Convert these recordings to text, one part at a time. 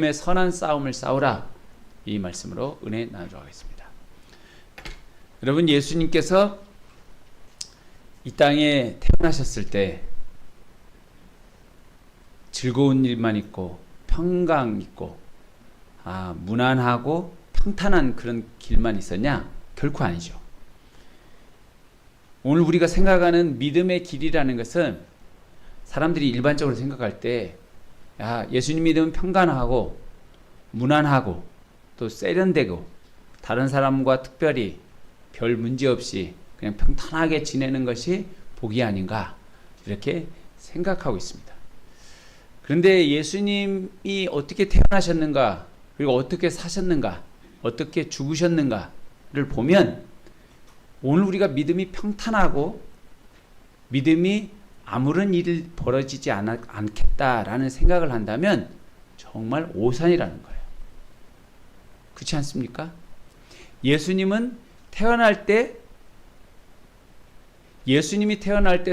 믿음의 선한 싸움을 싸우라. 이 말씀으로 은혜 나누도록 하겠습니다. 여러분, 예수님께서 이 땅에 태어나셨을 때 즐거운 일만 있고 평강 있고 무난하고 평탄한 그런 길만 있었냐? 결코 아니죠. 오늘 우리가 생각하는 믿음의 길이라는 것은 사람들이 일반적으로 생각할 때 예수님 믿으면 평안하고 무난하고 또 세련되고 다른 사람과 특별히 별 문제 없이 그냥 평탄하게 지내는 것이 복이 아닌가, 이렇게 생각하고 있습니다. 그런데 예수님이 어떻게 태어나셨는가, 그리고 어떻게 사셨는가, 어떻게 죽으셨는가를 보면 오늘 우리가 믿음이 평탄하고 믿음이 아무런 일이 벌어지지 않겠다라는 생각을 한다면 정말 오산이라는 거예요. 그렇지 않습니까? 예수님이 태어날 때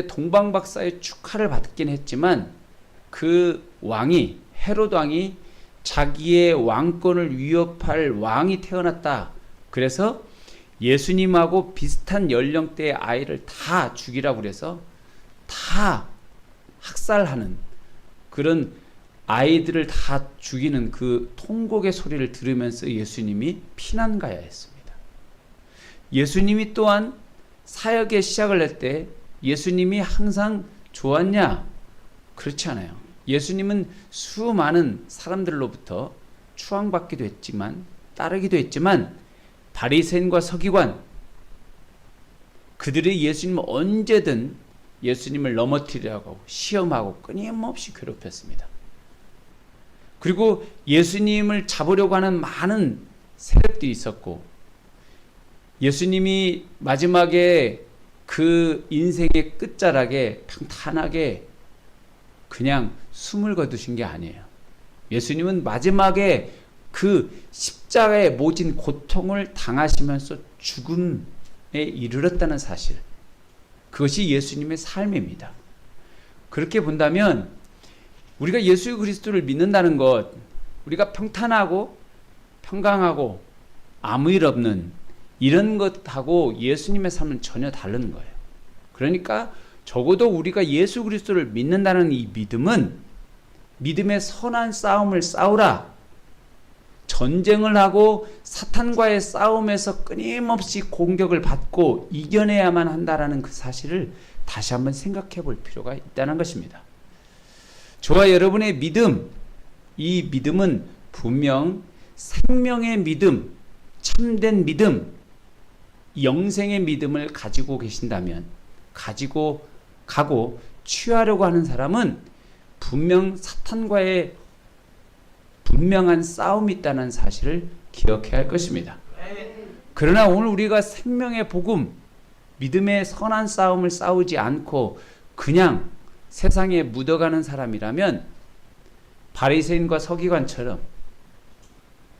동방박사의 축하를 받긴 했지만 그 왕이, 헤롯 왕이 자기의 왕권을 위협할 왕이 태어났다. 그래서 예수님하고 비슷한 연령대의 아이를 다 죽이라고 그래서 다 학살하는, 그런 아이들을 다 죽이는 그 통곡의 소리를 들으면서 예수님이 피난가야 했습니다. 예수님이 또한 사역의 시작을 할 때 예수님이 항상 좋았냐? 그렇지 않아요. 예수님은 수많은 사람들로부터 추앙받기도 했지만, 따르기도 했지만, 바리새인과 서기관, 그들이 예수님을 언제든 예수님을 넘어뜨리려고 시험하고 끊임없이 괴롭혔습니다. 그리고 예수님을 잡으려고 하는 많은 세력들이 있었고, 예수님이 마지막에 그 인생의 끝자락에 평탄하게 그냥 숨을 거두신 게 아니에요. 예수님은 마지막에 그 십자가에 모진 고통을 당하시면서 죽음에 이르렀다는 사실, 그것이 예수님의 삶입니다. 그렇게 본다면 우리가 예수 그리스도를 믿는다는 것, 우리가 평탄하고 평강하고 아무 일 없는 이런 것하고 예수님의 삶은 전혀 다른 거예요. 그러니까 적어도 우리가 예수 그리스도를 믿는다는 이 믿음은 믿음의 선한 싸움을 싸우라, 전쟁을 하고 사탄과의 싸움에서 끊임없이 공격을 받고 이겨내야만 한다라는 그 사실을 다시 한번 생각해 볼 필요가 있다는 것입니다. 저와 여러분의 믿음, 이 믿음은 분명 생명의 믿음, 참된 믿음, 영생의 믿음을 가지고 계신다면, 가지고 가고 취하려고 하는 사람은 분명 사탄과의 분명한 싸움이 있다는 사실을 기억해야 할 것입니다. 그러나 오늘 우리가 생명의 복음, 믿음의 선한 싸움을 싸우지 않고 그냥 세상에 묻어가는 사람이라면 바리새인과 서기관처럼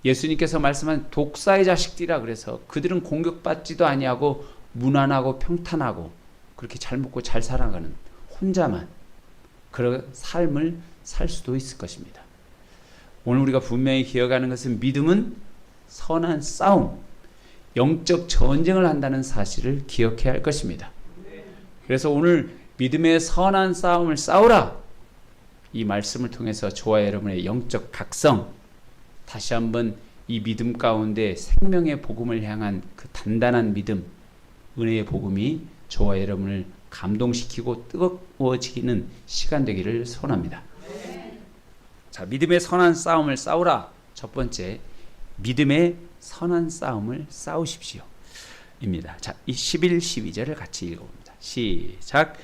예수님께서 말씀한 독사의 자식들이라 그래서 그들은 공격받지도 아니하고 무난하고 평탄하고 그렇게 잘 먹고 잘 살아가는 혼자만 그런 삶을 살 수도 있을 것입니다. 오늘 우리가 분명히 기억하는 것은 믿음은 선한 싸움, 영적 전쟁을 한다는 사실을 기억해야 할 것입니다. 그래서 오늘 믿음의 선한 싸움을 싸우라, 이 말씀을 통해서 저와 여러분의 영적 각성, 다시 한번 이 믿음 가운데 생명의 복음을 향한 그 단단한 믿음, 은혜의 복음이 저와 여러분을 감동시키고 뜨거워지는 시간 되기를 소원합니다. 자, 믿음의 선한 싸움을 싸우라. 첫 번째, 믿음의 선한 싸움을 싸우십시오 입니다. 자, 이 11, 12절을 같이 읽어봅니다. 시작.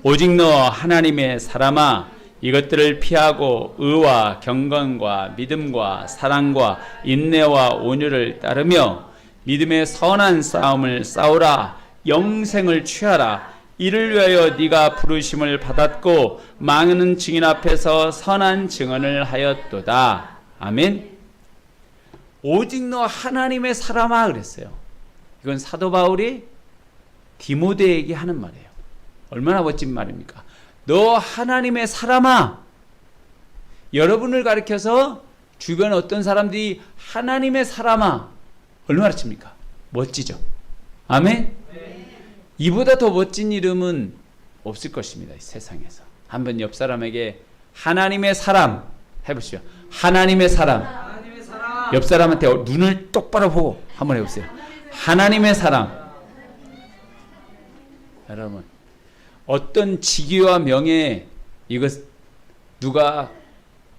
오직 너 하나님의 사람아, 이것들을 피하고 의와 경건과 믿음과 사랑과 인내와 온유를 따르며 믿음의 선한 싸움을 싸우라. 영생을 취하라. 이를 위하여 네가 부르심을 받았고 많은 증인 앞에서 선한 증언을 하였도다. 아멘. 오직 너 하나님의 사람아 그랬어요. 이건 사도 바울이 디모데에게 하는 말이에요. 얼마나 멋진 말입니까? 너 하나님의 사람아. 여러분을 가리켜서 주변에 어떤 사람들이 하나님의 사람아 얼마나 칩니까? 멋지죠. 아멘? 이보다 더 멋진 이름은 없을 것입니다. 이 세상에서. 한번 옆 사람에게 하나님의 사람 해보시죠. 하나님의 사람. 옆 사람한테 눈을 똑바로 보고 한번 해보세요. 하나님의 사람. 여러분, 어떤 직위와 명예, 이것 누가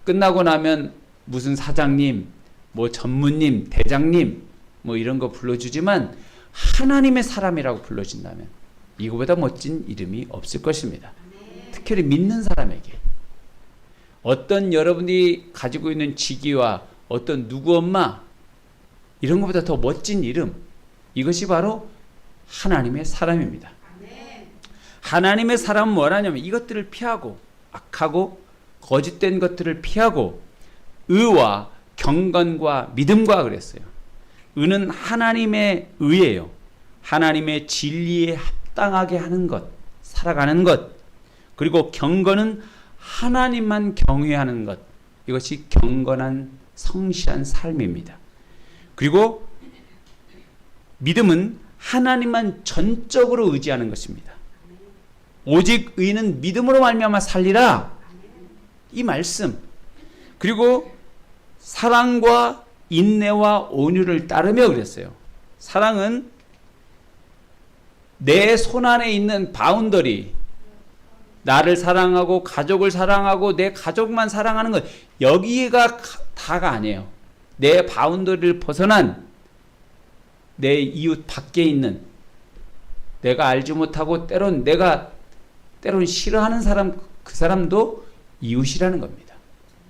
끝나고 나면 무슨 사장님, 뭐 전무님, 대장님 뭐 이런 거 불러주지만 하나님의 사람이라고 불러준다면 이거보다 멋진 이름이 없을 것입니다. 특히 믿는 사람에게 어떤 여러분이 가지고 있는 직위와 어떤 누구 엄마 이런 것보다 더 멋진 이름, 이것이 바로 하나님의 사람입니다. 하나님의 사람은 뭐라냐면 이것들을 피하고 악하고 거짓된 것들을 피하고 의와 경건과 믿음과 그랬어요. 의는 하나님의 의예요. 하나님의 진리에 합당하게 하는 것, 살아가는 것. 그리고 경건은 하나님만 경외하는 것. 이것이 경건한 성실한 삶입니다. 그리고 믿음은 하나님만 전적으로 의지하는 것입니다. 오직 의는 믿음으로 말미암아 살리라. 이 말씀. 그리고 사랑과 인내와 온유를 따르며 그랬어요. 사랑은 내 손 안에 있는 바운더리, 나를 사랑하고 가족을 사랑하고 내 가족만 사랑하는 것, 여기가 다가 아니에요. 내 바운더리를 벗어난 내 이웃 밖에 있는, 내가 알지 못하고 때론 싫어하는 사람, 그 사람도 이웃이라는 겁니다.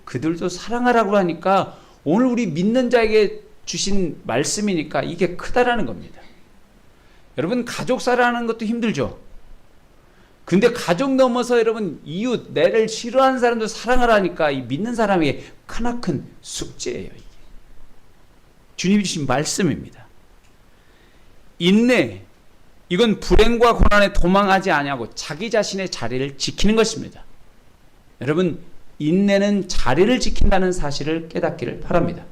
그들도 사랑하라고 하니까 오늘 우리 믿는 자에게 주신 말씀이니까 이게 크다라는 겁니다. 여러분, 가족 사랑하는 것도 힘들죠. 근데 가족 넘어서 여러분 이웃, 내를 싫어하는 사람도 사랑하라니까 이 믿는 사람에게 크나큰 숙제예요. 이게 주님이 주신 말씀입니다. 인내, 이건 불행과 고난에 도망하지 아니하고 자기 자신의 자리를 지키는 것입니다. 여러분, 인내는 자리를 지킨다는 사실을 깨닫기를 바랍니다.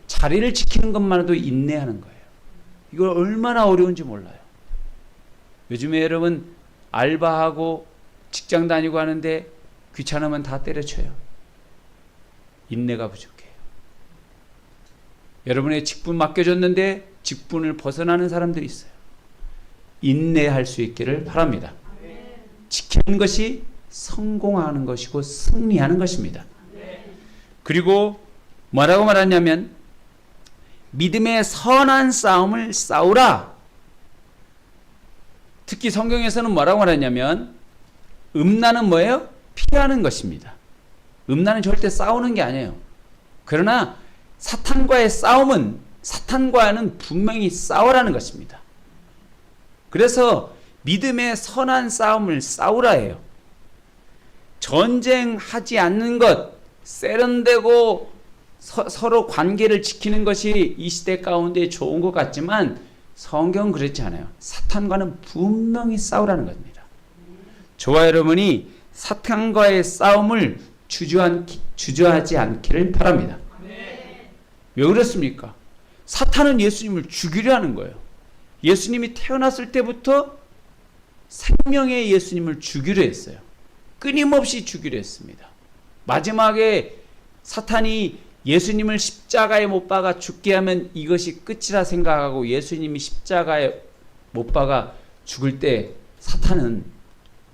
자리를 지키는 것만으로도 인내하는 거예요. 이걸 얼마나 어려운지 몰라요. 요즘에 여러분 알바하고 직장 다니고 하는데 귀찮으면 다 때려쳐요. 인내가 부족해요. 여러분의 직분 맡겨줬는데 직분을 벗어나는 사람들이 있어요. 인내할 수 있기를 바랍니다. 지키는 것이 성공하는 것이고 승리하는 것입니다. 그리고 뭐라고 말하냐면 믿음의 선한 싸움을 싸우라. 특히 성경에서는 뭐라고 말하냐면 음란은 뭐예요? 피하는 것입니다. 음란은 절대 싸우는 게 아니에요. 그러나 사탄과의 싸움은, 사탄과는 분명히 싸우라는 것입니다. 그래서 믿음의 선한 싸움을 싸우라 해요. 전쟁하지 않는 것, 세련되고 서로 관계를 지키는 것이 이 시대 가운데 좋은 것 같지만 성경은 그렇지 않아요. 사탄과는 분명히 싸우라는 겁니다. 저와 여러분이 사탄과의 싸움을 주저하지 않기를 바랍니다. 왜 그렇습니까? 사탄은 예수님을 죽이려 하는 거예요. 예수님이 태어났을 때부터 생명의 예수님을 죽이려 했어요. 끊임없이 죽이려 했습니다. 마지막에 사탄이 예수님을 십자가에 못 박아 죽게 하면 이것이 끝이라 생각하고 예수님이 십자가에 못 박아 죽을 때 사탄은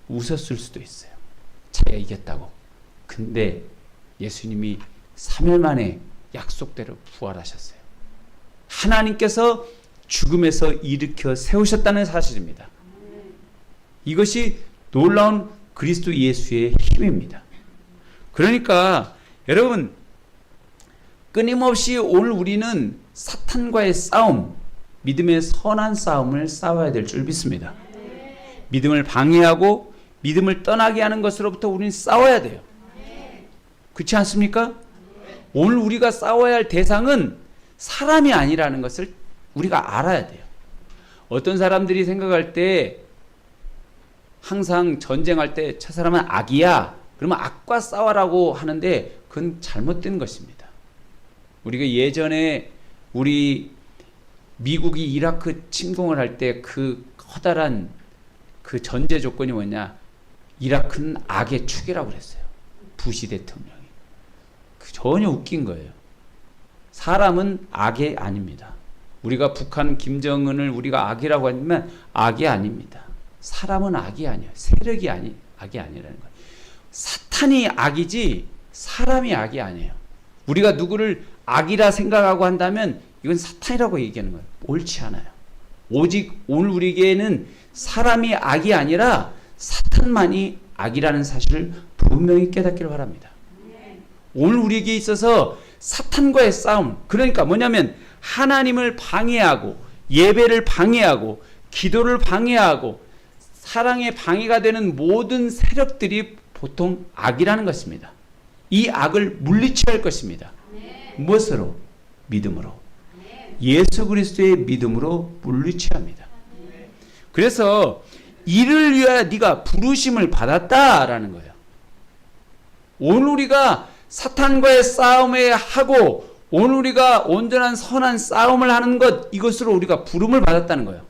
웃었을 수도 있어요. 자기가 이겼다고. 근데 예수님이 3일 만에 약속대로 부활하셨어요. 하나님께서 죽음에서 일으켜 세우셨다는 사실입니다. 이것이 놀라운 그리스도 예수의 힘입니다. 그러니까 여러분, 끊임없이 오늘 우리는 사탄과의 싸움, 믿음의 선한 싸움을 싸워야 될 줄 믿습니다. 믿음을 방해하고 믿음을 떠나게 하는 것으로부터 우리는 싸워야 돼요. 그렇지 않습니까? 오늘 우리가 싸워야 할 대상은 사람이 아니라는 것을 우리가 알아야 돼요. 어떤 사람들이 생각할 때 항상 전쟁할 때 저 사람은 악이야, 그러면 악과 싸워라고 하는데 그건 잘못된 것입니다. 우리가 예전에 우리 미국이 이라크 침공을 할 때 그 커다란 그 전제 조건이 뭐냐? 이라크는 악의 축이라고 그랬어요. 부시 대통령이. 전혀 웃긴 거예요. 사람은 악이 아닙니다. 우리가 북한 김정은을 우리가 악이라고 하지만 악이 아닙니다. 사람은 악이 아니에요. 세력이 악이 아니라는 거예요. 사탄이 악이지 사람이 악이 아니에요. 우리가 누구를 악이라 생각하고 한다면 이건 사탄이라고 얘기하는 거예요. 옳지 않아요. 오직 오늘 우리에게는 사람이 악이 아니라 사탄만이 악이라는 사실을 분명히 깨닫기를 바랍니다. 오늘 우리에게 있어서 사탄과의 싸움, 그러니까 뭐냐면 하나님을 방해하고 예배를 방해하고 기도를 방해하고 사랑의 방해가 되는 모든 세력들이 보통 악이라는 것입니다. 이 악을 물리쳐야 할 것입니다. 무엇으로? 믿음으로. 예수 그리스도의 믿음으로 물리쳐야 합니다. 그래서 이를 위하여 네가 부르심을 받았다라는 거예요. 오늘 우리가 사탄과의 싸움에 하고 오늘 우리가 온전한 선한 싸움을 하는 것, 이것으로 우리가 부름을 받았다는 거예요.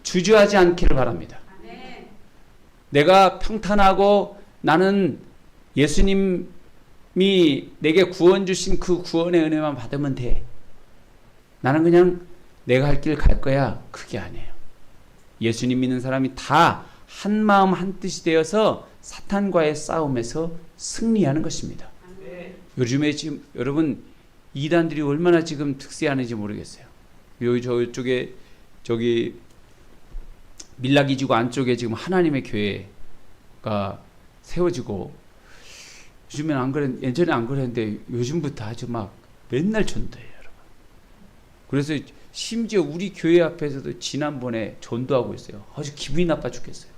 주저하지 않기를 바랍니다. 내가 평탄하고 나는 예수님이 내게 구원 주신 그 구원의 은혜만 받으면 돼. 나는 그냥 내가 할 길 갈 거야. 그게 아니에요. 예수님 믿는 사람이 다 한 마음 한 뜻이 되어서 사탄과의 싸움에서 승리하는 것입니다. 요즘에 지금 여러분 이단들이 얼마나 지금 특세하는지 모르겠어요. 여기 저쪽에 저기 밀라기지구 안쪽에 지금 하나님의 교회가 세워지고 요즘엔 안 그랬, 예전에 안 그랬는데 요즘부터 아주 막 맨날 전도해요, 여러분. 그래서 심지어 우리 교회 앞에서도 지난번에 전도하고 있어요. 아주 기분이 나빠 죽겠어요.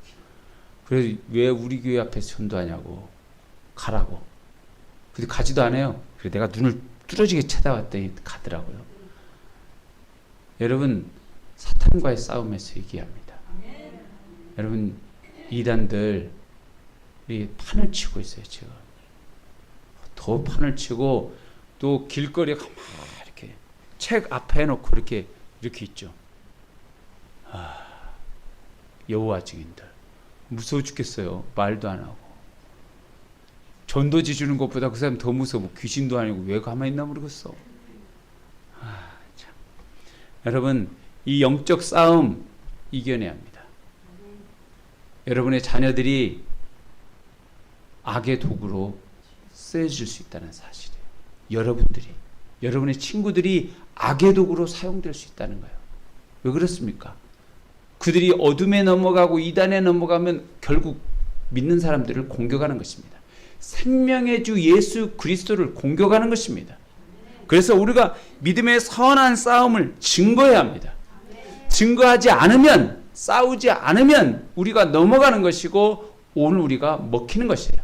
그래서 왜 우리 교회 앞에서 전도하냐고 가라고. 근데 가지도 않아요. 그래서 내가 눈을 뚫어지게 쳐다봤더니 가더라고요. 여러분 사탄과의 싸움에서 얘기합니다. 여러분 이단들이 판을 치고 있어요. 지금 더 판을 치고 또 길거리에 가만 이렇게 책 앞에 놓고 이렇게 있죠. 여호와 증인들 무서워 죽겠어요. 말도 안 하고 전도지 주는 것보다 그 사람 더 무서워. 귀신도 아니고 왜 가만히 있나 모르겠어. 참. 여러분 이 영적 싸움 이겨내야 합니다. 여러분의 자녀들이 악의 도구로 쓰여질 수 있다는 사실이에요. 여러분의 친구들이 악의 도구로 사용될 수 있다는 거예요. 왜 그렇습니까? 그들이 어둠에 넘어가고 이단에 넘어가면 결국 믿는 사람들을 공격하는 것입니다. 생명의 주 예수 그리스도를 공격하는 것입니다. 그래서 우리가 믿음의 선한 싸움을 증거해야 합니다. 증거하지 않으면, 싸우지 않으면 우리가 넘어가는 것이고 오늘 우리가 먹히는 것이에요.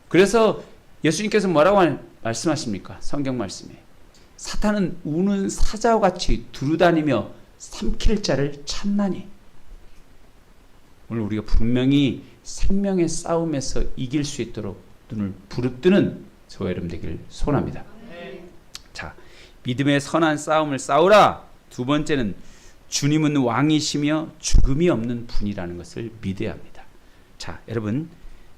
그래서 예수님께서 뭐라고 말씀하십니까? 성경 말씀에 사탄은 우는 사자와 같이 두루다니며 삼킬 자를 찾나니. 오늘 우리가 분명히 생명의 싸움에서 이길 수 있도록 눈을 부릅뜨는 저와 여러분 되기를 소원합니다. 자, 믿음의 선한 싸움을 싸우라. 두 번째는 주님은 왕이시며 죽음이 없는 분이라는 것을 믿어야 합니다. 자, 여러분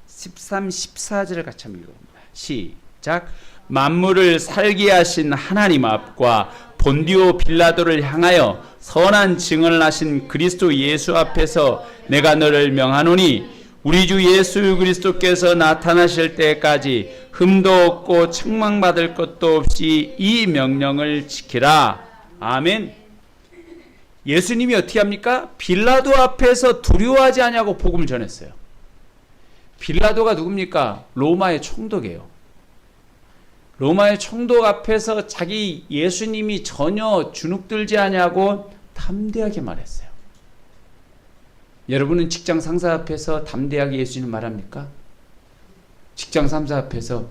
13, 14절을 같이 한번 읽어봅니다. 시작. 만물을 살게 하신 하나님 앞과 본디오 빌라도를 향하여 선한 증언을 하신 그리스도 예수 앞에서 내가 너를 명하노니 우리 주 예수 그리스도께서 나타나실 때까지 흠도 없고 책망받을 것도 없이 이 명령을 지키라. 아멘. 예수님이 어떻게 합니까? 빌라도 앞에서 두려워하지 않냐고 복음을 전했어요. 빌라도가 누굽니까? 로마의 총독이에요. 로마의 총독 앞에서 자기 예수님이 전혀 주눅들지 않냐고 담대하게 말했어요. 여러분은 직장 상사 앞에서 담대하게 예수님 말합니까? 직장 상사 앞에서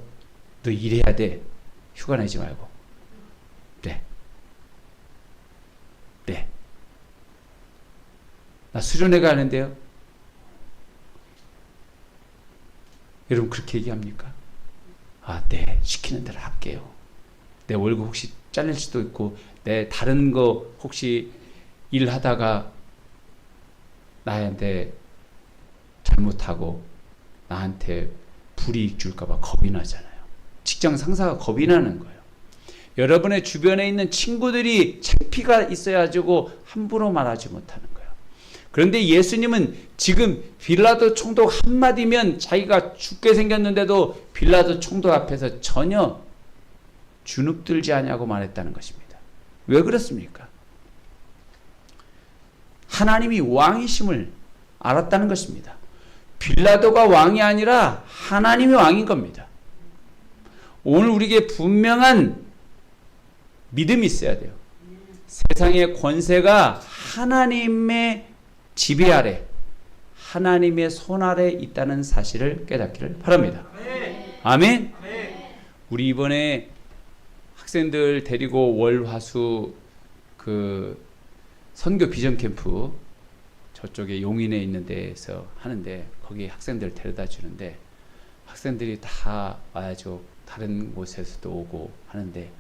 너 일해야 돼. 휴가 내지 말고. 네. 네. 나 수련회 가는데요. 여러분 그렇게 얘기합니까? 아, 네. 시키는 대로 할게요. 내 월급 혹시 잘릴 수도 있고 내 다른 거 혹시 일하다가 나한테 잘못하고 나한테 불이익 줄까봐 겁이 나잖아요. 직장 상사가 겁이 나는 거예요. 여러분의 주변에 있는 친구들이 창피가 있어야지고 함부로 말하지 못하는 거예요. 그런데 예수님은 지금 빌라도 총독 한마디면 자기가 죽게 생겼는데도 빌라도 총독 앞에서 전혀 주눅들지 않냐고 말했다는 것입니다. 왜 그렇습니까? 하나님이 왕이심을 알았다는 것입니다. 빌라도가 왕이 아니라 하나님이 왕인 겁니다. 오늘 우리에게 분명한 믿음이 있어야 돼요. 세상의 권세가 하나님의 지배 아래, 하나님의 손 아래 있다는 사실을 깨닫기를 바랍니다. 아멘. 우리 이번에 학생들 데리고 월, 화, 수 그 선교 비전 캠프 저쪽에 용인에 있는 데에서 하는데 거기 학생들 데려다 주는데 학생들이 다 와야죠. 다른 곳에서도 오고 하는데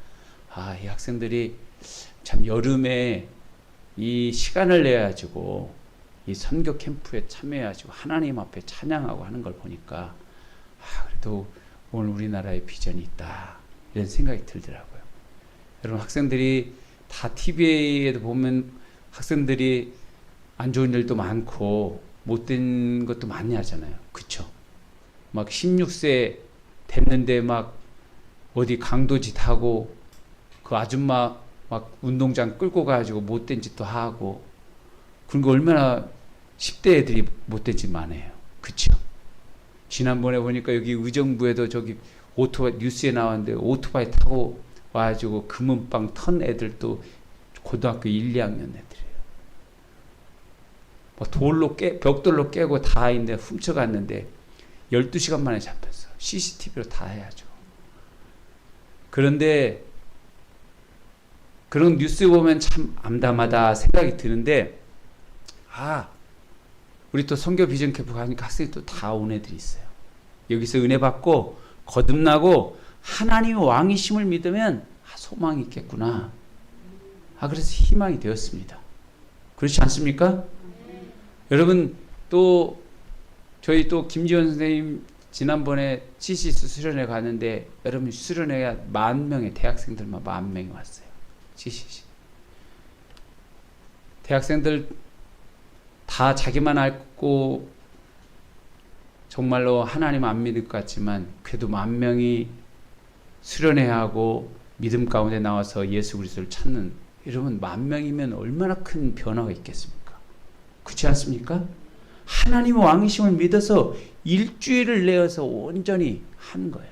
이 학생들이 참 여름에 이 시간을 내가지고 이 선교 캠프에 참여해가지고 하나님 앞에 찬양하고 하는 걸 보니까 그래도 오늘 우리나라에 비전이 있다 이런 생각이 들더라고요. 여러분 학생들이 다 TV에도 보면 학생들이 안 좋은 일도 많고 못된 것도 많이 하잖아요. 그쵸? 막 16세 됐는데 막 어디 강도짓 하고 그 아줌마 막 운동장 끌고 가가지고 못된 짓도 하고 그런 거 얼마나 10대 애들이 못된 짓 많아요. 그쵸? 지난번에 보니까 여기 의정부에도 저기 오토바이 뉴스에 나왔는데 오토바이 타고 와가지고 금은방 턴 애들도 고등학교 1, 2학년 애들이에요. 뭐 벽돌로 깨고 다 있는데 훔쳐갔는데 12시간 만에 잡혔어. CCTV로 다 해야죠. 그런데 그런 뉴스 보면 참 암담하다 생각이 드는데 우리 또 선교 비전 캠프 가니까 학생이 또 다 온 애들이 있어요. 여기서 은혜 받고 거듭나고 하나님의 왕이심을 믿으면 소망이 있겠구나. 그래서 희망이 되었습니다. 그렇지 않습니까? 여러분 또 저희 또 김지원 선생님 지난번에 CCS 수련회 갔는데 여러분 수련회가 10,000명의 대학생들만 10,000명이 왔어요. CCC 대학생들 다 자기만 알고 정말로 하나님 안 믿을 것 같지만 그래도 10,000명이 수련회하고 믿음 가운데 나와서 예수 그리스도를 찾는 여러분 10,000명이면 얼마나 큰 변화가 있겠습니까? 그렇지 않습니까? 하나님의 왕이심을 믿어서 일주일을 내어서 온전히 하는 거예요.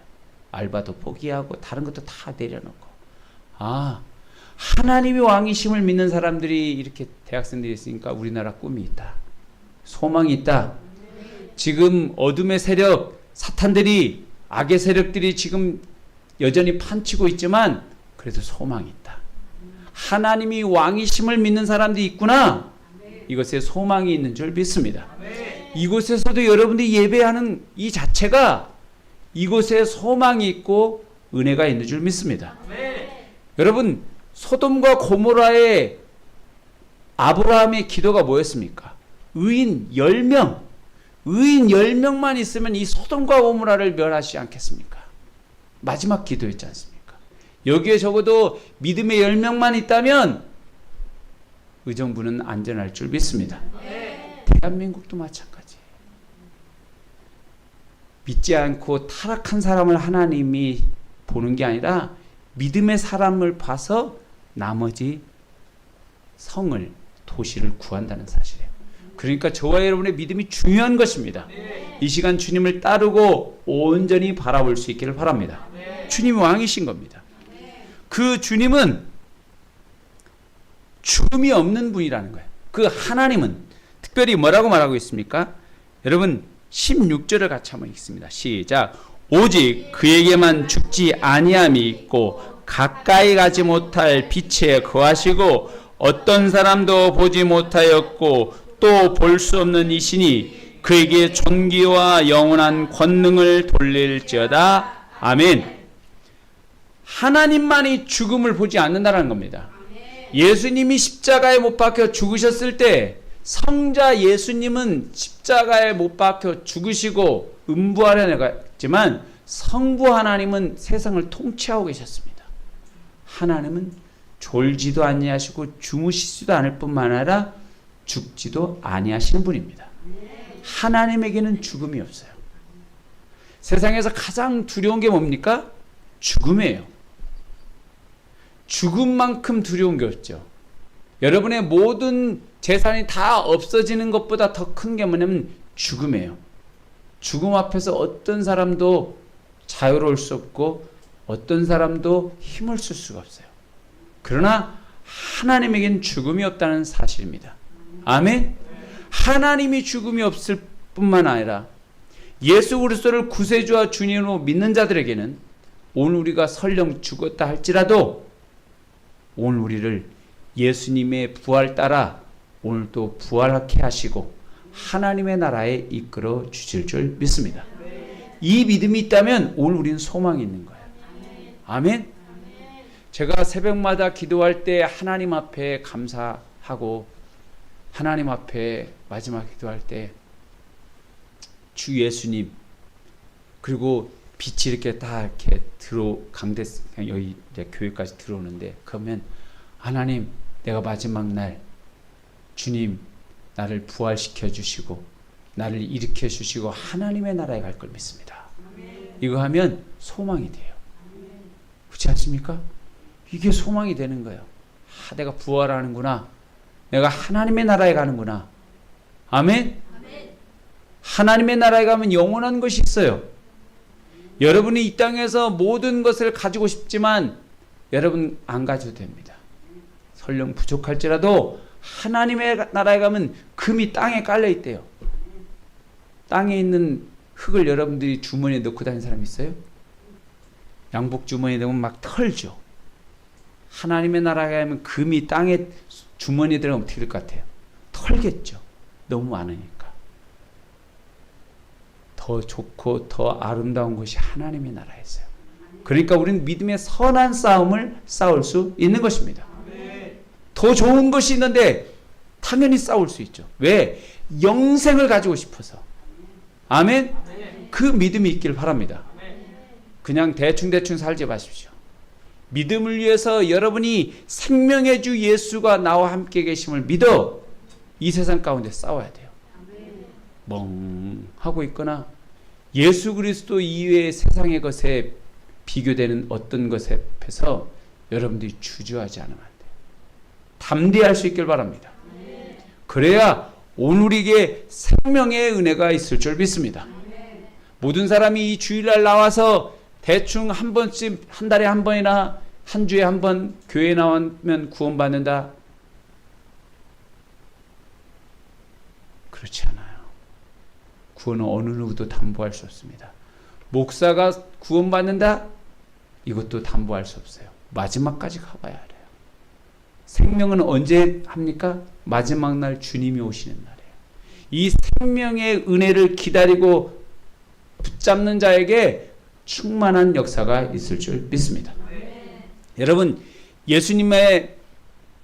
알바도 포기하고 다른 것도 다 내려놓고 하나님의 왕이심을 믿는 사람들이 이렇게 대학생들이 있으니까 우리나라 꿈이 있다. 소망이 있다. 지금 어둠의 세력, 사탄들이 악의 세력들이 지금 여전히 판치고 있지만 그래도 소망이 있다. 하나님이 왕이심을 믿는 사람들이 있구나. 이것에 소망이 있는 줄 믿습니다. 이곳에서도 여러분들이 예배하는 이 자체가 이곳에 소망이 있고 은혜가 있는 줄 믿습니다. 여러분 소돔과 고모라의 아브라함의 기도가 뭐였습니까? 의인 10명 의인 10명만 있으면 이 소돔과 고모라를 멸하시지 않겠습니까? 마지막 기도였지 않습니까? 여기에 적어도 믿음의 10명만 있다면 의정부는 안전할 줄 믿습니다. 대한민국도 마찬가지예요. 믿지 않고 타락한 사람을 하나님이 보는 게 아니라 믿음의 사람을 봐서 나머지 성을 도시를 구한다는 사실이에요. 그러니까 저와 여러분의 믿음이 중요한 것입니다. 이 시간 주님을 따르고 온전히 바라볼 수 있기를 바랍니다. 주님이 왕이신 겁니다. 그 주님은 죽음이 없는 분이라는 거예요. 그 하나님은 특별히 뭐라고 말하고 있습니까? 여러분 16절을 같이 한번 읽습니다. 시작. 오직 그에게만 죽지 아니함이 있고 가까이 가지 못할 빛에 거하시고 어떤 사람도 보지 못하였고 또 볼 수 없는 이시니 그에게 존귀와 영원한 권능을 돌릴지어다. 아멘. 하나님만이 죽음을 보지 않는다는 겁니다. 예수님이 십자가에 못 박혀 죽으셨을 때 성자 예수님은 십자가에 못 박혀 죽으시고 음부하려내갔지만 성부 하나님은 세상을 통치하고 계셨습니다. 하나님은 졸지도 아니하시고 주무시지도 않을 뿐만 아니라 죽지도 아니하시는 분입니다. 하나님에게는 죽음이 없어요. 세상에서 가장 두려운 게 뭡니까? 죽음이에요. 죽음만큼 두려운 게 없죠. 여러분의 모든 재산이 다 없어지는 것보다 더 큰 게 뭐냐면 죽음이에요. 죽음 앞에서 어떤 사람도 자유로울 수 없고 어떤 사람도 힘을 쓸 수가 없어요. 그러나 하나님에겐 죽음이 없다는 사실입니다. 아멘. 하나님이 죽음이 없을 뿐만 아니라 예수 그리스도를 구세주와 주님으로 믿는 자들에게는 오늘 우리가 설령 죽었다 할지라도 오늘 우리를 예수님의 부활 따라 오늘 또 부활하게 하시고 하나님의 나라에 이끌어 주실 줄 믿습니다. 이 믿음이 있다면 오늘 우리는 소망이 있는 거예요. 아멘. 제가 새벽마다 기도할 때 하나님 앞에 감사하고 하나님 앞에 마지막 기도할 때 주 예수님 그리고 빛이 이렇게 다 이렇게 강대 여기 이제 교회까지 들어오는데 그러면 하나님 내가 마지막 날 주님 나를 부활시켜 주시고 나를 일으켜 주시고 하나님의 나라에 갈 걸 믿습니다. 이거 하면 소망이 돼요. 그렇지 않습니까? 이게 소망이 되는 거예요. 내가 부활하는구나. 내가 하나님의 나라에 가는구나. 아멘? 하나님의 나라에 가면 영원한 것이 있어요. 여러분이 이 땅에서 모든 것을 가지고 싶지만 여러분 안 가져도 됩니다. 설령 부족할지라도 하나님의 나라에 가면 금이 땅에 깔려 있대요. 땅에 있는 흙을 여러분들이 주머니에 넣고 다니는 사람 있어요? 양복 주머니에 넣으면 막 털죠. 하나님의 나라에 가면 금이 땅에 주머니에 들어가면 어떻게 될 것 같아요? 털겠죠. 너무 많으니까. 더 좋고 더 아름다운 것이 하나님의 나라였어요. 그러니까 우리는 믿음의 선한 싸움을 싸울 수 있는 것입니다. 더 좋은 것이 있는데 당연히 싸울 수 있죠. 왜? 영생을 가지고 싶어서. 아멘? 그 믿음이 있길 바랍니다. 그냥 대충 살지 마십시오. 믿음을 위해서 여러분이 생명의 주 예수가 나와 함께 계심을 믿어 이 세상 가운데 싸워야 돼요. 멍하고 있거나 예수 그리스도 이외의 세상의 것에 비교되는 어떤 것에 앞에서 여러분들이 주저하지 않으면 안 돼요. 담대할 수 있길 바랍니다. 그래야 오늘에게 생명의 은혜가 있을 줄 믿습니다. 모든 사람이 이 주일날 나와서 대충 한 번씩 한 달에 한 번이나 한 주에 한 번 교회에 나오면 구원받는다. 그렇지 않아요. 구원은 어느 누구도 담보할 수 없습니다. 목사가 구원받는다? 이것도 담보할 수 없어요. 마지막까지 가봐야 해요. 생명은 언제 합니까? 마지막 날 주님이 오시는 날이에요. 이 생명의 은혜를 기다리고 붙잡는 자에게 충만한 역사가 있을 줄 믿습니다. 여러분 예수님의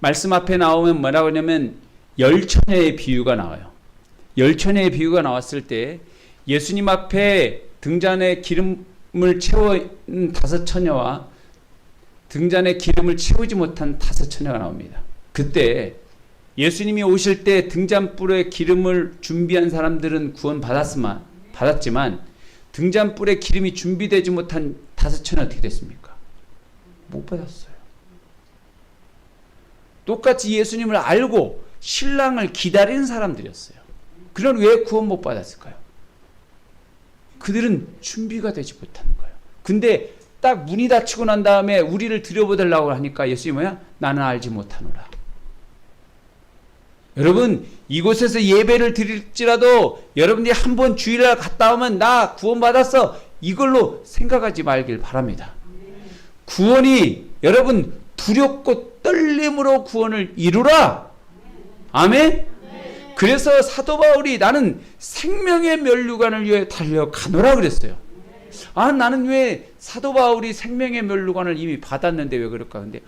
말씀 앞에 나오면 뭐라고 하냐면 열처녀의 비유가 나와요. 열처녀의 비유가 나왔을 때 예수님 앞에 등잔에 기름을 채운 5처녀와 등잔에 기름을 채우지 못한 5처녀가 나옵니다. 그때 예수님이 오실 때 등잔불에 기름을 준비한 사람들은 받았지만 등잔불에 기름이 준비되지 못한 5처녀는 어떻게 됐습니까? 못 받았어요. 똑같이 예수님을 알고 신랑을 기다리는 사람들이었어요. 그럼 왜 구원 못 받았을까요? 그들은 준비가 되지 못하는 거예요. 근데 딱 문이 닫히고 난 다음에 우리를 들여보달라고 하니까 예수님이 뭐야? 나는 알지 못하노라. 여러분 이곳에서 예배를 드릴지라도 여러분들이 한번 주일날 갔다 오면 나 구원받았어 이걸로 생각하지 말길 바랍니다. 구원이 여러분 두렵고 떨림으로 구원을 이루라. 아멘. 그래서 사도 바울이 나는 생명의 면류관을 위해 달려가노라 그랬어요. 아, 나는 왜 사도 바울이 생명의 면류관을 이미 받았는데 왜 그럴까? 근데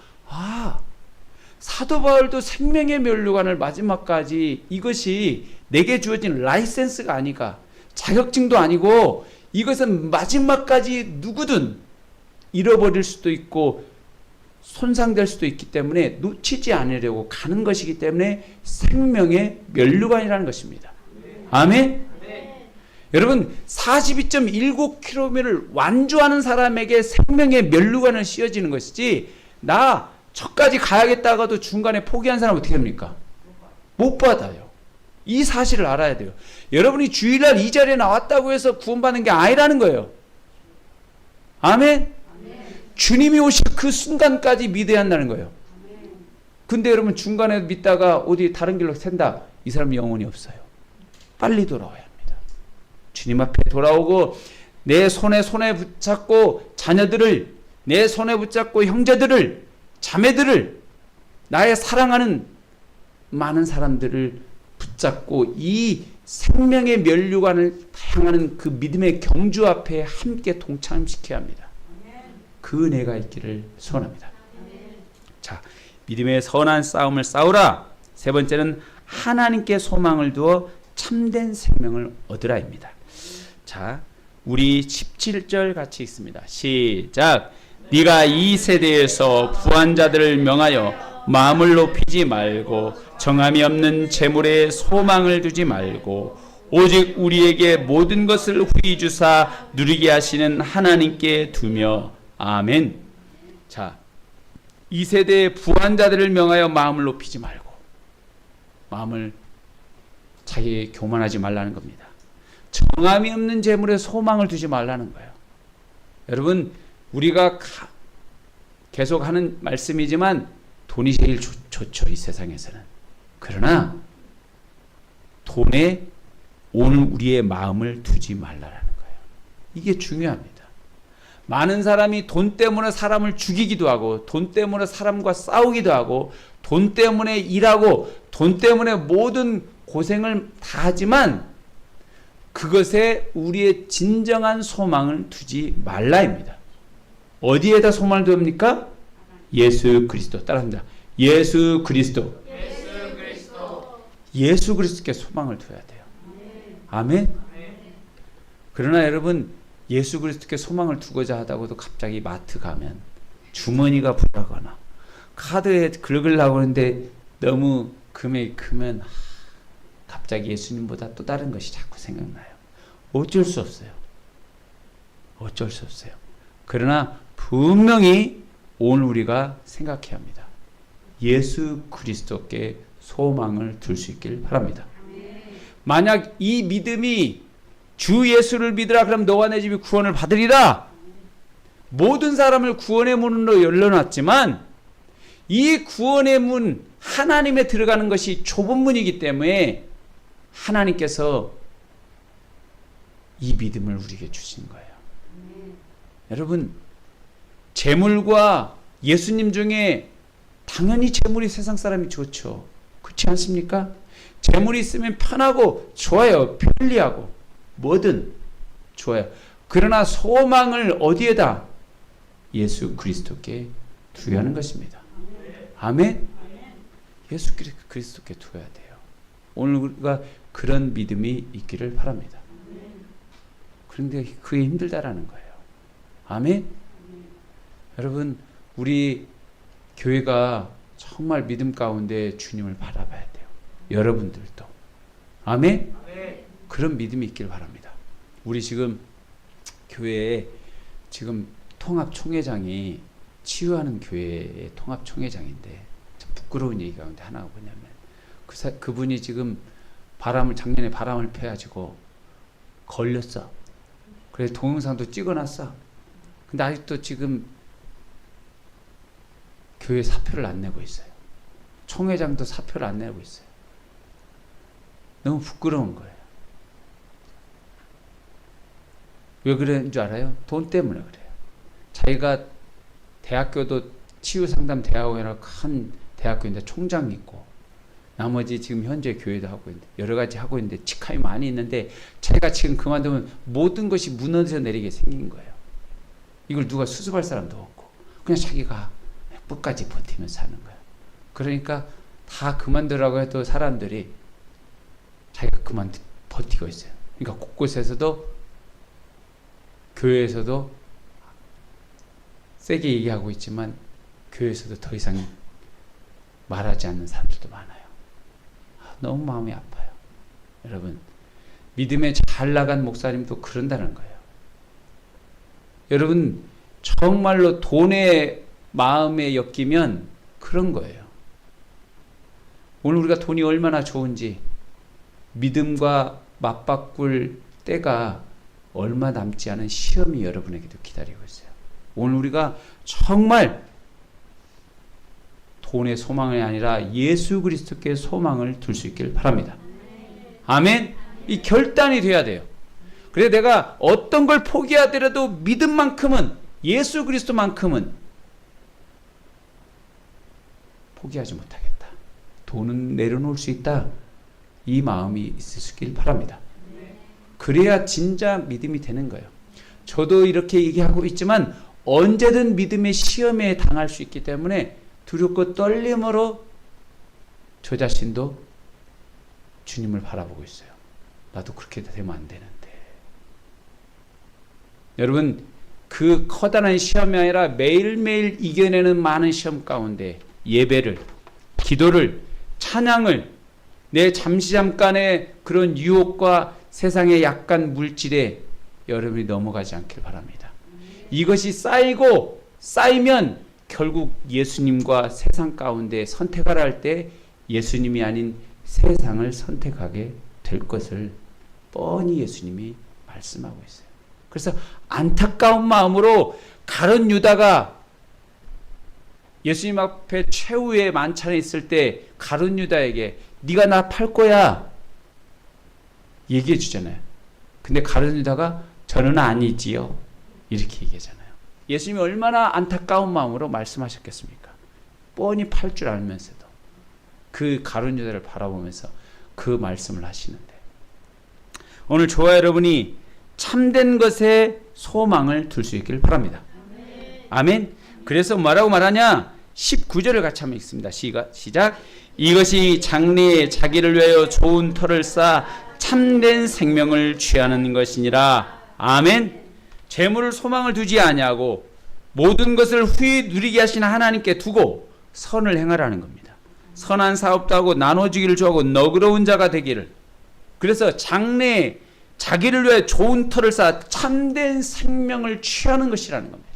사도 바울도 생명의 면류관을 마지막까지, 이것이 내게 주어진 라이센스가 아니까, 자격증도 아니고, 이것은 마지막까지 누구든 잃어버릴 수도 있고 손상될 수도 있기 때문에 놓치지 않으려고 가는 것이기 때문에 생명의 면류관이라는 것입니다. 아멘? 여러분, 42.19km를 완주하는 사람에게 생명의 면류관을 씌워지는 것이지, 나 저까지 가야겠다가도 중간에 포기한 사람은 어떻게 합니까? 못 받아요. 이 사실을 알아야 돼요. 여러분이 주일날 이 자리에 나왔다고 해서 구원받는 게 아니라는 거예요. 아멘? 주님이 오실 그 순간까지 믿어야 한다는 거예요. 근데 여러분, 중간에 믿다가 어디 다른 길로 샌다, 이 사람 영혼이 없어요. 빨리 돌아와야 합니다. 주님 앞에 돌아오고 내 손에 붙잡고 자녀들을, 내 손에 붙잡고 형제들을, 자매들을, 나의 사랑하는 많은 사람들을 붙잡고 이 생명의 면류관을 향하는 그 믿음의 경주 앞에 함께 동참시켜야 합니다. 그 은혜가 있기를 소원합니다. 자, 믿음의 선한 싸움을 싸우라. 세 번째는 하나님께 소망을 두어 참된 생명을 얻으라입니다. 자, 우리 17절 같이 읽습니다. 시작. 네가 이 세대에서 부한 자들을 명하여 마음을 높이지 말고 정함이 없는 재물에 소망을 두지 말고 오직 우리에게 모든 것을 후히 주사 누리게 하시는 하나님께 두며. 아멘. 자, 이 세대의 부한 자들을 명하여 마음을 높이지 말고, 마음을 자기 교만하지 말라는 겁니다. 정함이 없는 재물에 소망을 두지 말라는 거예요. 여러분, 우리가 계속 하는 말씀이지만 돈이 제일 좋죠, 이 세상에서는. 그러나 돈에 오늘 우리의 마음을 두지 말라는 거예요. 이게 중요합니다. 많은 사람이 돈 때문에 사람을 죽이기도 하고, 돈 때문에 사람과 싸우기도 하고, 돈 때문에 일하고, 돈 때문에 모든 고생을 다 하지만 그것에 우리의 진정한 소망을 두지 말라입니다. 어디에다 소망을 두옵니까? 예수 그리스도. 따라합니다. 예수 그리스도. 예수 그리스도께 소망을 둬야 돼요. 아멘. 그러나 여러분, 예수 그리스도께 소망을 두고자 하다고도 갑자기 마트 가면 주머니가 불하거나 카드에 긁으려고 하는데 너무 금액이 크면 갑자기 예수님보다 또 다른 것이 자꾸 생각나요. 어쩔 수 없어요. 어쩔 수 없어요. 그러나 분명히 오늘 우리가 생각해야 합니다. 예수 그리스도께 소망을 둘 수 있길 바랍니다. 만약 이 믿음이 주 예수를 믿으라, 그럼 너와 내 집이 구원을 받으리라. 모든 사람을 구원의 문으로 열려놨지만 이 구원의 문, 하나님에 들어가는 것이 좁은 문이기 때문에 하나님께서 이 믿음을 우리에게 주신 거예요. 여러분, 재물과 예수님 중에 당연히 재물이 세상 사람이 좋죠. 그렇지 않습니까? 재물이 있으면 편하고 좋아요. 편리하고 뭐든 좋아요. 그러나 소망을 어디에다? 예수 그리스도께 두어야 하는 것입니다. 아멘? 예수 그리스도께 두어야 돼요. 오늘 우리가 그런 믿음이 있기를 바랍니다. 그런데 그게 힘들다라는 거예요. 아멘? 여러분, 우리 교회가 정말 믿음 가운데 주님을 바라봐야 돼요. 여러분들도. 아멘? 그런 믿음이 있기를 바랍니다. 우리 지금 교회에 지금 통합총회장이 치유하는 교회의 통합총회장인데 참 부끄러운 얘기가 있는데 하나가 뭐냐면 그분이 지금 작년에 바람을 펴가지고 걸렸어. 그래서 동영상도 찍어놨어. 근데 아직도 지금 교회 사표를 안 내고 있어요. 총회장도 사표를 안 내고 있어요. 너무 부끄러운 거예요. 왜 그런 줄 알아요? 돈 때문에 그래요. 자기가 대학교도 치유상담대학원이라고 큰 대학교인데 총장이 있고 나머지 지금 현재 교회도 하고 있는데 여러 가지 하고 있는데 직함이 많이 있는데 자기가 지금 그만두면 모든 것이 무너져 내리게 생긴 거예요. 이걸 누가 수습할 사람도 없고 그냥 자기가 끝까지 버티면서 사는 거예요. 그러니까 다 그만두라고 해도 사람들이 자기가 그만 버티고 있어요. 그러니까 곳곳에서도 교회에서도 세게 얘기하고 있지만 교회에서도 더 이상 말하지 않는 사람들도 많아요. 너무 마음이 아파요. 여러분, 믿음에 잘 나간 목사님도 그런다는 거예요. 여러분, 정말로 돈에 마음에 엮이면 그런 거예요. 오늘 우리가 돈이 얼마나 좋은지 믿음과 맞바꿀 때가 얼마 남지 않은 시험이 여러분에게도 기다리고 있어요. 오늘 우리가 정말 돈의 소망이 아니라 예수 그리스도께 소망을 둘 수 있길 바랍니다. 아멘. 이 결단이 돼야 돼요. 그래서 내가 어떤 걸 포기하더라도 믿음만큼은 예수 그리스도만큼은 포기하지 못하겠다. 돈은 내려놓을 수 있다. 이 마음이 있으시길 바랍니다. 그래야 진짜 믿음이 되는 거예요. 저도 이렇게 얘기하고 있지만 언제든 믿음의 시험에 당할 수 있기 때문에 두렵고 떨림으로 저 자신도 주님을 바라보고 있어요. 나도 그렇게 되면 안 되는데. 여러분, 그 커다란 시험이 아니라 매일매일 이겨내는 많은 시험 가운데 예배를, 기도를, 찬양을, 내 잠깐의 그런 유혹과 세상의 약간 물질에 여러분이 넘어가지 않길 바랍니다. 이것이 쌓이면 결국 예수님과 세상 가운데 선택을 할 때 예수님이 아닌 세상을 선택하게 될 것을 뻔히 예수님이 말씀하고 있어요. 그래서 안타까운 마음으로 가룟 유다가 예수님 앞에 최후의 만찬에 있을 때 가룟 유다에게 네가 나 팔 거야 얘기해 주잖아요. 근데 가룟 유다가 저는 아니지요 이렇게 얘기하잖아요. 예수님이 얼마나 안타까운 마음으로 말씀하셨겠습니까? 뻔히 팔 줄 알면서도 그 가룟 유다를 바라보면서 그 말씀을 하시는데 오늘 저와 여러분이 참된 것에 소망을 둘 수 있기를 바랍니다. 아멘. 그래서 뭐라고 말하냐? 19절을 같이 한번 읽습니다. 시작. 이것이 장래에 자기를 위하여 좋은 터를 쌓아 참된 생명을 취하는 것이니라. 아멘. 재물을 소망을 두지 아니하고 모든 것을 후히 누리게 하신 하나님께 두고 선을 행하라는 겁니다. 선한 사업도 하고 나눠주기를 좋아하고 너그러운 자가 되기를. 그래서 장래에 자기를 위해 좋은 터를 쌓아 참된 생명을 취하는 것이라는 겁니다.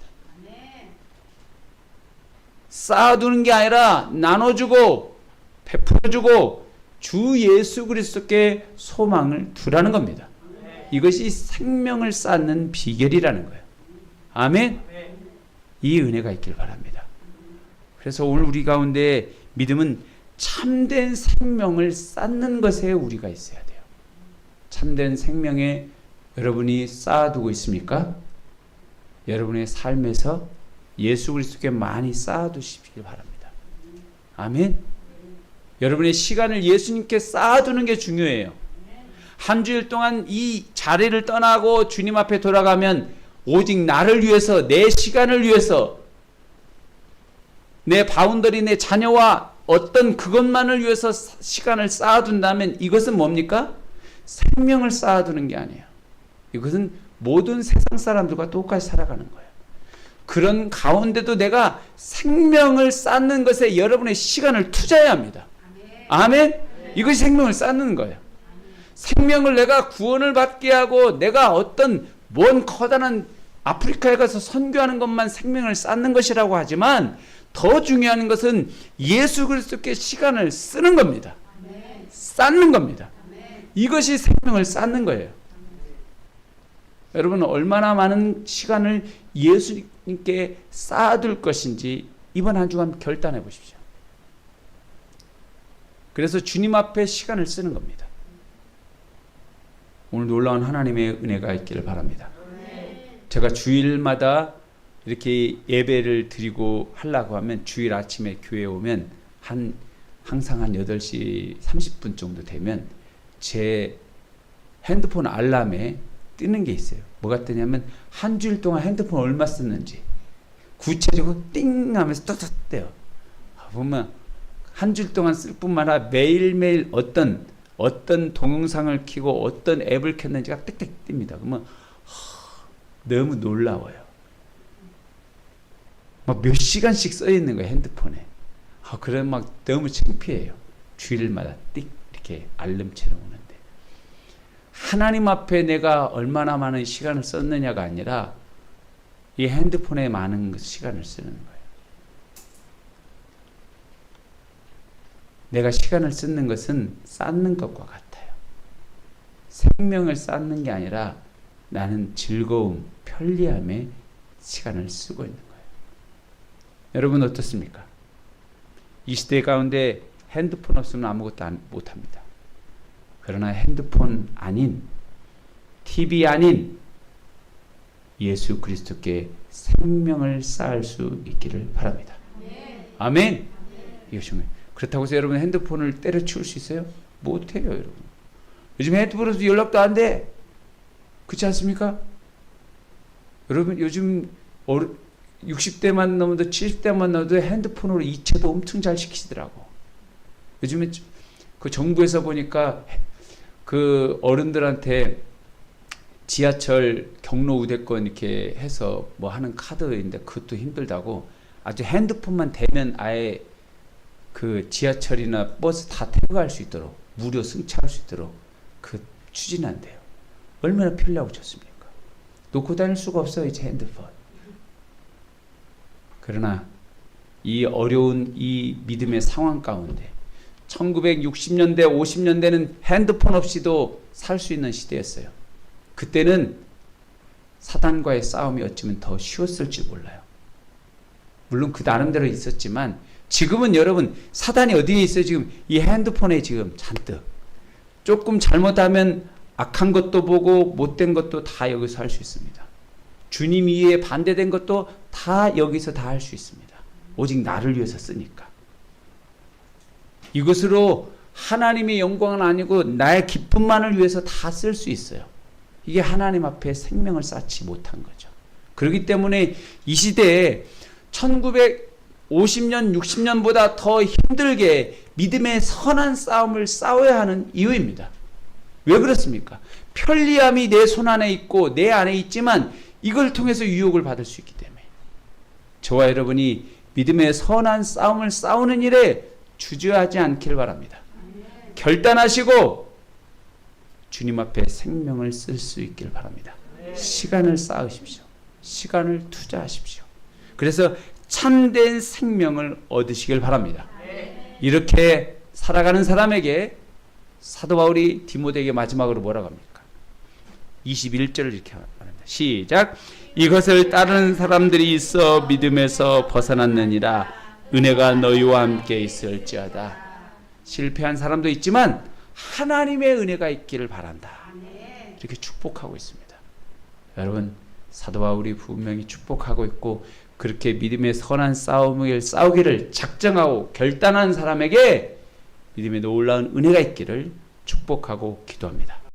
쌓아두는 게 아니라 나눠주고 베풀어주고 주 예수 그리스도께 소망을 두라는 겁니다. 이것이 생명을 쌓는 비결이라는 거예요. 아멘. 이 은혜가 있길 바랍니다. 그래서 오늘 우리 가운데 믿음은 참된 생명을 쌓는 것에 우리가 있어야 돼요. 참된 생명에 여러분이 쌓아두고 있습니까? 여러분의 삶에서 예수 그리스도께 많이 쌓아두시길 바랍니다. 아멘. 여러분의 시간을 예수님께 쌓아두는 게 중요해요. 한 주일 동안 이 자리를 떠나고 주님 앞에 돌아가면 오직 나를 위해서, 내 시간을 위해서, 내 바운더리, 내 자녀와 어떤 그것만을 위해서 시간을 쌓아둔다면 이것은 뭡니까? 생명을 쌓아두는 게 아니에요. 이것은 모든 세상 사람들과 똑같이 살아가는 거예요. 그런 가운데도 내가 생명을 쌓는 것에 여러분의 시간을 투자해야 합니다. 아멘? 이것이 생명을 쌓는 거예요. 생명을 내가 구원을 받게 하고 내가 어떤 먼 커다란 아프리카에 가서 선교하는 것만 생명을 쌓는 것이라고 하지만 더 중요한 것은 예수 그리스도께 시간을 쓰는 겁니다. 쌓는 겁니다. 이것이 생명을 쌓는 거예요. 여러분 얼마나 많은 시간을 예수님께 쌓아둘 것인지 이번 한 주간 결단해 보십시오. 그래서 주님 앞에 시간을 쓰는 겁니다. 오늘 놀라운 하나님의 은혜가 있기를 바랍니다. 제가 주일마다 이렇게 예배를 드리고 하려고 하면 주일 아침에 교회에 오면 한 항상 한 8시 30분 정도 되면 제 핸드폰 알람에 뜨는 게 있어요. 뭐가 뜨냐면 한 주일 동안 핸드폰 얼마 썼는지 구체적으로 띵 하면서 뚝뚝 떼요. 보면 한 주일 동안 쓸 뿐만 아니라 매일매일 어떤 동영상을 켜고 어떤 앱을 켰는지가 띡띡 뜹니다. 그러면 너무 놀라워요. 막 몇 시간씩 써 있는 거예요, 핸드폰에. 그래 막 너무 창피해요. 주일마다 띡 이렇게 알림처럼 오는데 하나님 앞에 내가 얼마나 많은 시간을 썼느냐가 아니라 이 핸드폰에 많은 시간을 쓰는 거예요. 내가 시간을 쓰는 것은 쌓는 것과 같아요. 생명을 쌓는 게 아니라 나는 즐거움, 편리함에 시간을 쓰고 있는 거예요. 여러분 어떻습니까? 이 시대 가운데 핸드폰 없으면 아무것도 못합니다. 그러나 핸드폰 아닌, TV 아닌 예수 그리스도께 생명을 쌓을 수 있기를 바랍니다. 아멘. 이거 중요해요. 그렇다고 해서 여러분 핸드폰을 때려치울 수 있어요? 못해요, 여러분. 요즘 핸드폰에서 연락도 안 돼. 그렇지 않습니까? 여러분 요즘 60대만 넘어도 70대만 넘어도 핸드폰으로 이체도 엄청 잘 시키시더라고. 요즘에 그 정부에서 보니까 그 어른들한테 지하철 경로 우대권 이렇게 해서 뭐 하는 카드인데 그것도 힘들다고 아주 핸드폰만 대면 아예 그 지하철이나 버스 다 태워 갈 수 있도록 무료 승차할 수 있도록 그 추진한대요. 얼마나 편리하고 좋습니까? 놓고 다닐 수가 없어요, 이제 핸드폰. 그러나 이 어려운 이 믿음의 상황 가운데 1960년대, 50년대는 핸드폰 없이도 살 수 있는 시대였어요. 그때는 사단과의 싸움이 어쩌면 더 쉬웠을지 몰라요. 물론 그 나름대로 있었지만 지금은 여러분 사단이 어디에 있어요? 지금 이 핸드폰에 지금 잔뜩. 조금 잘못하면 악한 것도 보고 못된 것도 다 여기서 할 수 있습니다. 주님 이에 반대된 것도 다 여기서 다 할 수 있습니다. 오직 나를 위해서 쓰니까. 이것으로 하나님의 영광은 아니고 나의 기쁨만을 위해서 다 쓸 수 있어요. 이게 하나님 앞에 생명을 쌓지 못한 거죠. 그렇기 때문에 이 시대에 1950년, 60년보다 더 힘들게 믿음의 선한 싸움을 싸워야 하는 이유입니다. 왜 그렇습니까? 편리함이 내 손 안에 있고 내 안에 있지만 이걸 통해서 유혹을 받을 수 있기 때문에 저와 여러분이 믿음의 선한 싸움을 싸우는 일에 주저하지 않기를 바랍니다. 결단하시고 주님 앞에 생명을 쓸 수 있기를 바랍니다. 시간을 쌓으십시오. 시간을 투자하십시오. 그래서 참된 생명을 얻으시길 바랍니다. 이렇게 살아가는 사람에게 사도 바울이 디모데에게 마지막으로 뭐라고 합니까? 21절을 이렇게 말합니다. 시작. 이것을 따르는 사람들이 있어 믿음에서 벗어났느니라. 은혜가 너희와 함께 있을지어다. 실패한 사람도 있지만 하나님의 은혜가 있기를 바란다. 이렇게 축복하고 있습니다. 여러분 사도 바울이 분명히 축복하고 있고 그렇게 믿음의 선한 싸움을 싸우기를 작정하고 결단한 사람에게 믿음의 놀라운 은혜가 있기를 축복하고 기도합니다.